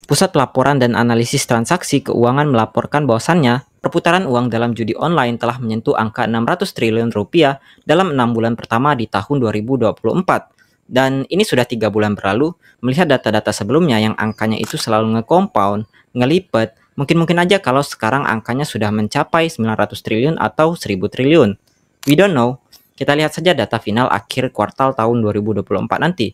Pusat Pelaporan dan Analisis Transaksi Keuangan melaporkan bahwasannya perputaran uang dalam judi online telah menyentuh angka 600 triliun rupiah dalam 6 bulan pertama di tahun 2024. Dan ini sudah 3 bulan berlalu, melihat data-data sebelumnya yang angkanya itu selalu nge-compound, ngelipet, mungkin aja kalau sekarang angkanya sudah mencapai 900 triliun atau 1000 triliun. We don't know. Kita lihat saja data final akhir kuartal tahun 2024 nanti.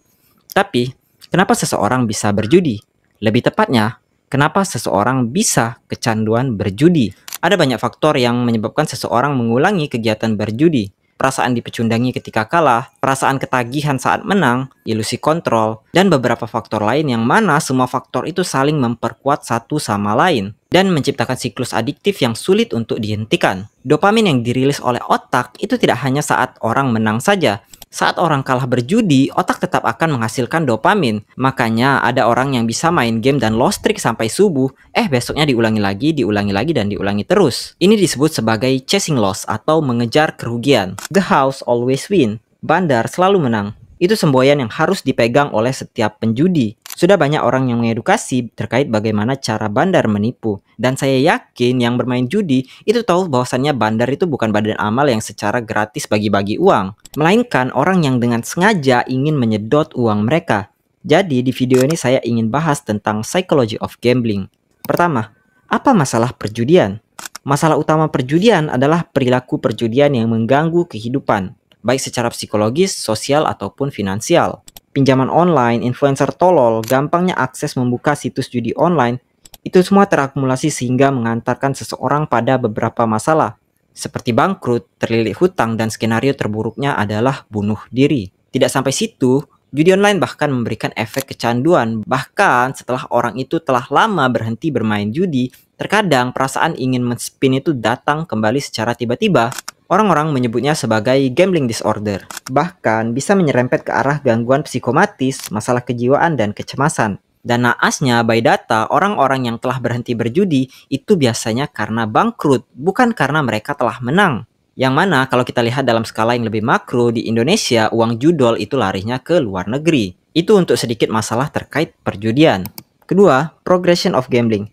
Tapi, kenapa seseorang bisa berjudi? Lebih tepatnya, kenapa seseorang bisa kecanduan berjudi? Ada banyak faktor yang menyebabkan seseorang mengulangi kegiatan berjudi. Perasaan dipecundangi ketika kalah, perasaan ketagihan saat menang, ilusi kontrol, dan beberapa faktor lain yang mana semua faktor itu saling memperkuat satu sama lain dan menciptakan siklus adiktif yang sulit untuk dihentikan. Dopamin yang dirilis oleh otak itu tidak hanya saat orang menang saja. Saat orang kalah berjudi, otak tetap akan menghasilkan dopamin. Makanya ada orang yang bisa main game dan lost streak sampai subuh, besoknya diulangi lagi, dan diulangi terus. Ini disebut sebagai chasing loss atau mengejar kerugian. The house always win. Bandar selalu menang. Itu semboyan yang harus dipegang oleh setiap penjudi. Sudah banyak orang yang mengedukasi terkait bagaimana cara bandar menipu. Dan saya yakin yang bermain judi itu tahu bahwasannya bandar itu bukan badan amal yang secara gratis bagi-bagi uang. Melainkan orang yang dengan sengaja ingin menyedot uang mereka. Jadi di video ini saya ingin bahas tentang psychology of gambling. Pertama, apa masalah perjudian? Masalah utama perjudian adalah perilaku perjudian yang mengganggu kehidupan, baik secara psikologis, sosial, ataupun finansial. Pinjaman online, influencer tolol, gampangnya akses membuka situs judi online, itu semua terakumulasi sehingga mengantarkan seseorang pada beberapa masalah, seperti bangkrut, terlilit hutang, dan skenario terburuknya adalah bunuh diri. Tidak sampai situ, judi online bahkan memberikan efek kecanduan. Bahkan setelah orang itu telah lama berhenti bermain judi, terkadang perasaan ingin men-spin itu datang kembali secara tiba-tiba. Orang-orang menyebutnya sebagai gambling disorder. Bahkan bisa menyerempet ke arah gangguan psikomatis, masalah kejiwaan, dan kecemasan. Dan naasnya, by data, orang-orang yang telah berhenti berjudi itu biasanya karena bangkrut, bukan karena mereka telah menang. Yang mana kalau kita lihat dalam skala yang lebih makro, di Indonesia uang judol itu larinya ke luar negeri. Itu untuk sedikit masalah terkait perjudian. Kedua, progression of gambling.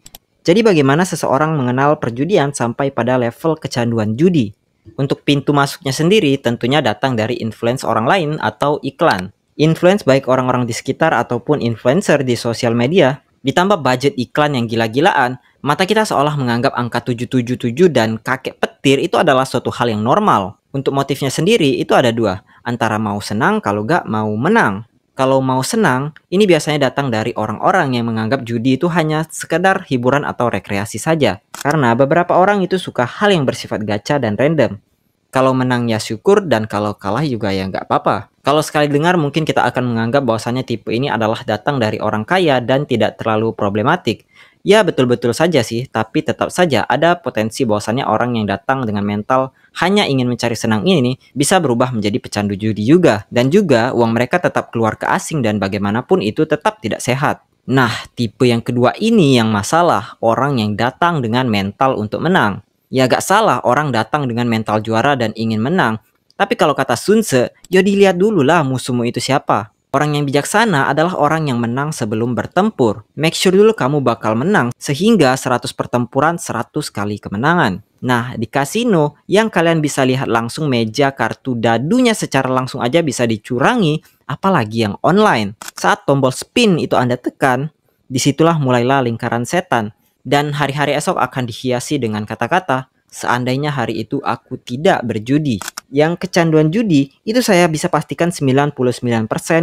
Jadi bagaimana seseorang mengenal perjudian sampai pada level kecanduan judi? Untuk pintu masuknya sendiri tentunya datang dari influence orang lain atau iklan. Influence baik orang-orang di sekitar ataupun influencer di sosial media, ditambah budget iklan yang gila-gilaan, mata kita seolah menganggap angka 777 dan kakek petir itu adalah suatu hal yang normal. Untuk motifnya sendiri itu ada dua, antara mau senang kalau gak mau menang. Kalau mau senang, ini biasanya datang dari orang-orang yang menganggap judi itu hanya sekedar hiburan atau rekreasi saja. Karena beberapa orang itu suka hal yang bersifat gacha dan random. Kalau menang ya syukur, dan kalau kalah juga ya nggak apa-apa. Kalau sekali dengar mungkin kita akan menganggap bahwasannya tipe ini adalah datang dari orang kaya dan tidak terlalu problematik. Ya betul-betul saja sih, tapi tetap saja ada potensi bahwasannya orang yang datang dengan mental hanya ingin mencari senang ini bisa berubah menjadi pecandu judi juga. Dan juga uang mereka tetap keluar ke asing dan bagaimanapun itu tetap tidak sehat. Nah, tipe yang kedua ini yang masalah, orang yang datang dengan mental untuk menang. Ya gak salah orang datang dengan mental juara dan ingin menang. Tapi kalau kata Sun Tzu, ya dilihat dulu lah musuhmu itu siapa. Orang yang bijaksana adalah orang yang menang sebelum bertempur. Make sure dulu kamu bakal menang, sehingga 100 pertempuran 100 kali kemenangan. Nah, di kasino yang kalian bisa lihat langsung meja kartu dadunya secara langsung aja bisa dicurangi, apalagi yang online. Saat tombol spin itu Anda tekan, disitulah mulailah lingkaran setan. Dan hari-hari esok akan dihiasi dengan kata-kata, seandainya hari itu aku tidak berjudi. Yang kecanduan judi, itu saya bisa pastikan 99%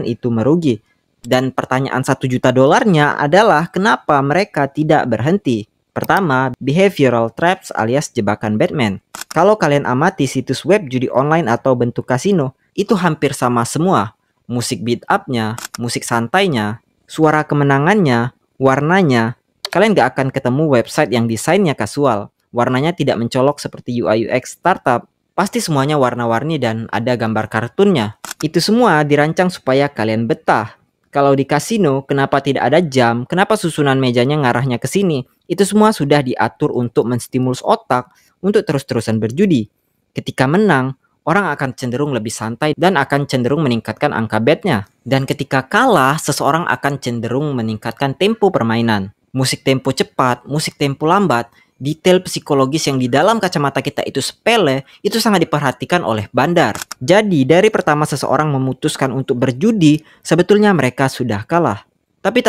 itu merugi. Dan pertanyaan 1 juta dolarnya adalah kenapa mereka tidak berhenti? Pertama, behavioral traps alias jebakan Batman. Kalau kalian amati situs web judi online atau bentuk kasino, itu hampir sama semua. Musik beat up-nya, musik santainya, suara kemenangannya, warnanya. Kalian gak akan ketemu website yang desainnya kasual. Warnanya tidak mencolok seperti UI UX startup. Pasti semuanya warna-warni dan ada gambar kartunnya. Itu semua dirancang supaya kalian betah. Kalau di kasino, kenapa tidak ada jam? Kenapa susunan mejanya ngarahnya ke sini? Itu semua sudah diatur untuk menstimulus otak untuk terus-terusan berjudi. Ketika menang, orang akan cenderung lebih santai dan akan cenderung meningkatkan angka betnya. Dan ketika kalah, seseorang akan cenderung meningkatkan tempo permainan. musik tempo cepat, musik tempo lambat, detail psikologis yang di dalam kacamata kita itu sepele, itu sangat diperhatikan oleh bandar. Jadi dari pertama seseorang memutuskan untuk berjudi, sebetulnya mereka sudah kalah. Tapi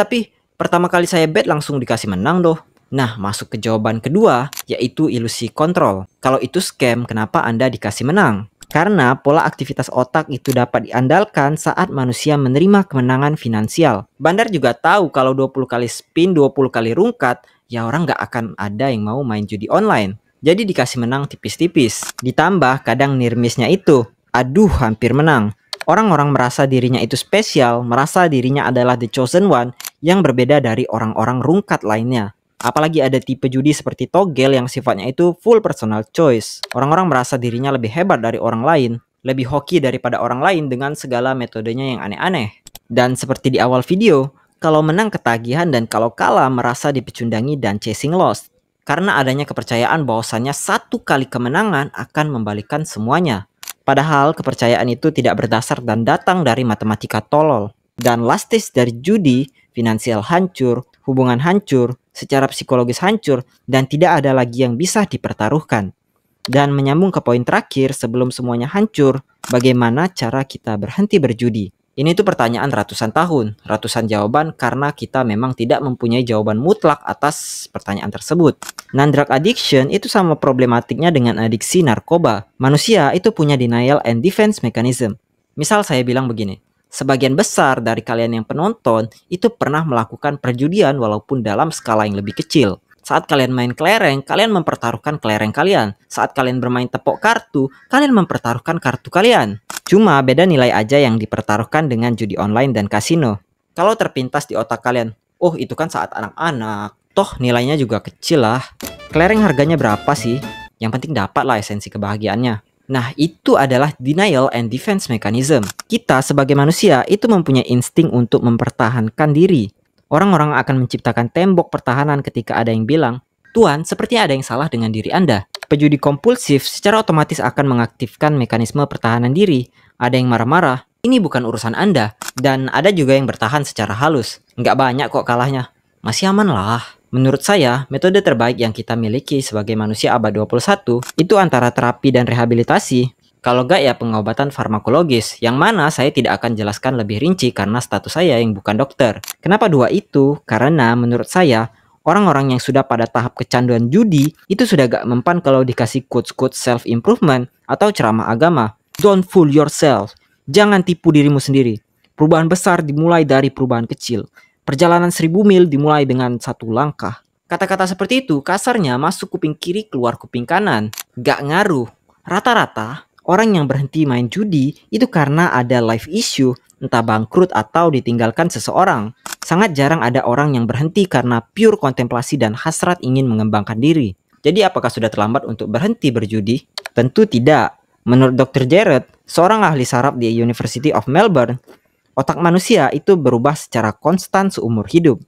pertama kali saya bet langsung dikasih menang doh. Nah, masuk ke jawaban kedua, yaitu ilusi kontrol. Kalau itu scam, kenapa Anda dikasih menang? Karena pola aktivitas otak itu dapat diandalkan saat manusia menerima kemenangan finansial. Bandar juga tahu kalau 20 kali spin, 20 kali rungkat, ya orang nggak akan ada yang mau main judi online. Jadi dikasih menang tipis-tipis. Ditambah kadang nirmisnya itu, aduh hampir menang. Orang-orang merasa dirinya itu spesial, merasa dirinya adalah the chosen one yang berbeda dari orang-orang rungkat lainnya. Apalagi ada tipe judi seperti togel yang sifatnya itu full personal choice. Orang-orang merasa dirinya lebih hebat dari orang lain, lebih hoki daripada orang lain dengan segala metodenya yang aneh-aneh. Dan seperti di awal video, kalau menang ketagihan dan kalau kalah merasa dipecundangi dan chasing loss. Karena adanya kepercayaan bahwasannya satu kali kemenangan akan membalikan semuanya. Padahal kepercayaan itu tidak berdasar dan datang dari matematika tolol. Dan last stage dari judi, finansial hancur, hubungan hancur, secara psikologis hancur, dan tidak ada lagi yang bisa dipertaruhkan. Dan menyambung ke poin terakhir sebelum semuanya hancur, bagaimana cara kita berhenti berjudi? Ini tuh pertanyaan ratusan tahun, ratusan jawaban karena kita memang tidak mempunyai jawaban mutlak atas pertanyaan tersebut. Non-drug addiction itu sama problematiknya dengan adiksi narkoba. Manusia itu punya denial and defense mechanism. Misal saya bilang begini, sebagian besar dari kalian yang penonton itu pernah melakukan perjudian walaupun dalam skala yang lebih kecil. Saat kalian main kelereng, kalian mempertaruhkan kelereng kalian. Saat kalian bermain tepok kartu, kalian mempertaruhkan kartu kalian. Cuma beda nilai aja yang dipertaruhkan dengan judi online dan kasino. Kalau terpintas di otak kalian, oh itu kan saat anak-anak, toh nilainya juga kecil lah. Kelereng harganya berapa sih? Yang penting dapat lah esensi kebahagiaannya. Nah, itu adalah denial and defense mechanism. Kita sebagai manusia itu mempunyai insting untuk mempertahankan diri. Orang-orang akan menciptakan tembok pertahanan ketika ada yang bilang, "Tuan, sepertinya ada yang salah dengan diri Anda." Pejudi kompulsif secara otomatis akan mengaktifkan mekanisme pertahanan diri. Ada yang marah-marah, ini bukan urusan Anda. Dan ada juga yang bertahan secara halus. Nggak banyak kok kalahnya. Masih aman lah. Menurut saya, metode terbaik yang kita miliki sebagai manusia abad 21 itu antara terapi dan rehabilitasi. Kalau nggak ya pengobatan farmakologis, yang mana saya tidak akan jelaskan lebih rinci karena status saya yang bukan dokter. Kenapa dua itu? Karena menurut saya, orang-orang yang sudah pada tahap kecanduan judi itu sudah gak mempan kalau dikasih quotes-quotes self-improvement atau ceramah agama. Don't fool yourself. Jangan tipu dirimu sendiri. Perubahan besar dimulai dari perubahan kecil. Perjalanan 1000 mil dimulai dengan satu langkah. Kata-kata seperti itu kasarnya masuk kuping kiri keluar kuping kanan. Gak ngaruh. Rata-rata orang yang berhenti main judi itu karena ada life issue, entah bangkrut atau ditinggalkan seseorang. Sangat jarang ada orang yang berhenti karena pure kontemplasi dan hasrat ingin mengembangkan diri. Jadi apakah sudah terlambat untuk berhenti berjudi? Tentu tidak. Menurut Dr. Jared, seorang ahli saraf di University of Melbourne, otak manusia itu berubah secara konstan seumur hidup.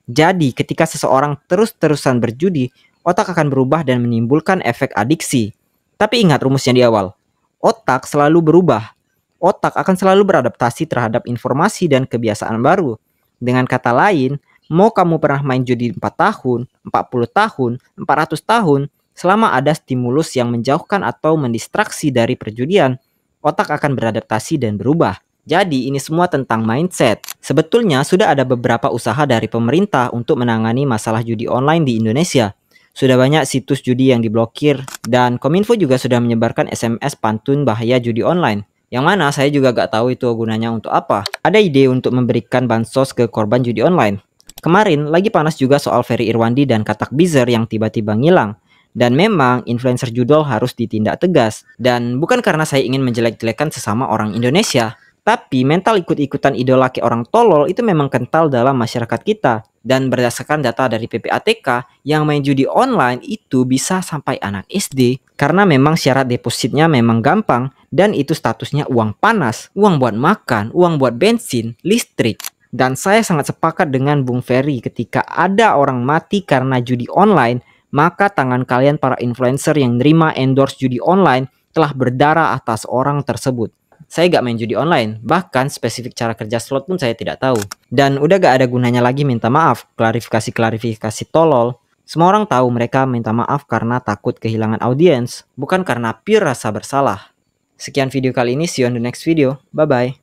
Jadi ketika seseorang terus-terusan berjudi, otak akan berubah dan menimbulkan efek adiksi. Tapi ingat rumusnya di awal. Otak selalu berubah. Otak akan selalu beradaptasi terhadap informasi dan kebiasaan baru. Dengan kata lain, mau kamu pernah main judi 4 tahun, 40 tahun, 400 tahun, selama ada stimulus yang menjauhkan atau mendistraksi dari perjudian, otak akan beradaptasi dan berubah. Jadi ini semua tentang mindset. Sebetulnya sudah ada beberapa usaha dari pemerintah untuk menangani masalah judi online di Indonesia. Sudah banyak situs judi yang diblokir dan Kominfo juga sudah menyebarkan SMS pantun bahaya judi online. Yang mana saya juga gak tahu itu gunanya untuk apa. Ada ide untuk memberikan bansos ke korban judi online. Kemarin lagi panas juga soal Ferry Irwandi dan Katak Bizer yang tiba-tiba ngilang. Dan memang influencer judol harus ditindak tegas. Dan bukan karena saya ingin menjelek-jelekan sesama orang Indonesia. Tapi mental ikut-ikutan idola ke orang tolol itu memang kental dalam masyarakat kita. Dan berdasarkan data dari PPATK, yang main judi online itu bisa sampai anak SD. Karena memang syarat depositnya memang gampang. Dan itu statusnya uang panas, uang buat makan, uang buat bensin, listrik. Dan saya sangat sepakat dengan Bung Ferry ketika ada orang mati karena judi online, maka tangan kalian para influencer yang nerima endorse judi online telah berdarah atas orang tersebut. Saya gak main judi online, bahkan spesifik cara kerja slot pun saya tidak tahu. Dan udah gak ada gunanya lagi minta maaf, klarifikasi tolol. Semua orang tahu mereka minta maaf karena takut kehilangan audiens, bukan karena pure rasa bersalah. Sekian video kali ini, see you on the next video. Bye-bye.